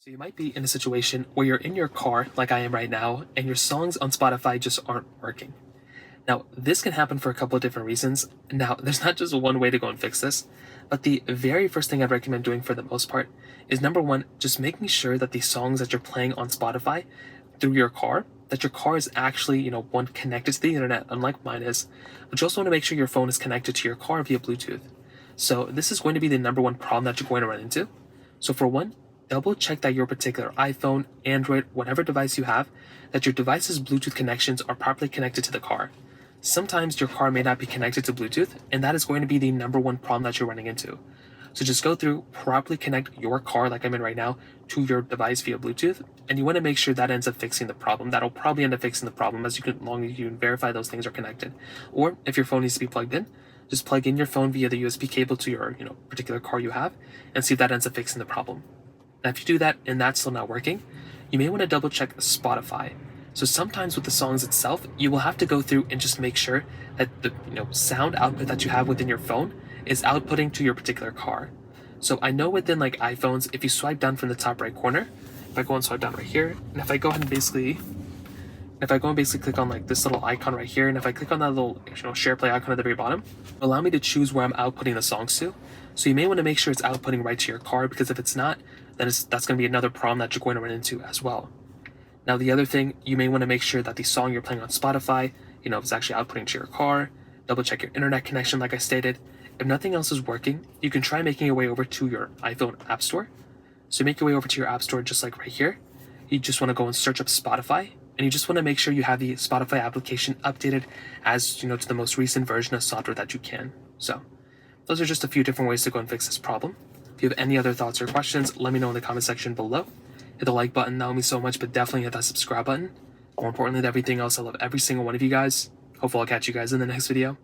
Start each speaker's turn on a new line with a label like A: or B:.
A: So you might be in a situation where you're in your car, like I am right now, and your songs on Spotify just aren't working. Now, this can happen for a couple of different reasons. Now, there's not just one way to go and fix this, but the very first thing I'd recommend doing for the most part is number one, just making sure that the songs that you're playing on Spotify through your car, that your car is actually, one connected to the internet, unlike mine is, but you also want to make sure your phone is connected to your car via Bluetooth. So this is going to be the number one problem that you're going to run into. So for one, double check that your particular iPhone, Android, whatever device you have, that your device's Bluetooth connections are properly connected to the car. Sometimes your car may not be connected to Bluetooth, and that is going to be the number one problem that you're running into. So just go through, properly connect your car, like I'm in right now, to your device via Bluetooth, and you want to make sure that ends up fixing the problem. That'll probably end up fixing the problem as long as you can verify those things are connected. Or if your phone needs to be plugged in, just plug in your phone via the USB cable to your particular car you have, and see if that ends up fixing the problem. Now, if you do that and that's still not working, you may want to double check Spotify. So sometimes with the songs itself, you will have to go through and just make sure that the sound output that you have within your phone is outputting to your particular car. So I know within like iPhones, if you swipe down from the top right corner, if I go and swipe down right here, and if I go and basically click on like this little icon right here, and if I click on that little share play icon at the very bottom, it'll allow me to choose where I'm outputting the songs to. So you may want to make sure it's outputting right to your car, because if it's not, then that's going to be another problem that you're going to run into as well. Now, the other thing, you may want to make sure that the song you're playing on Spotify, is actually outputting to your car. Double check your internet connection, like I stated. If nothing else is working, you can try making your way over to your iPhone App Store. So you make your way over to your App Store just like right here. You just want to go and search up Spotify, and you just want to make sure you have the Spotify application updated as, to the most recent version of software that you can. So those are just a few different ways to go and fix this problem. If you have any other thoughts or questions, let me know in the comment section below. Hit the like button, that would mean so much, but definitely hit that subscribe button. More importantly than everything else, I love every single one of you guys. Hopefully I'll catch you guys in the next video.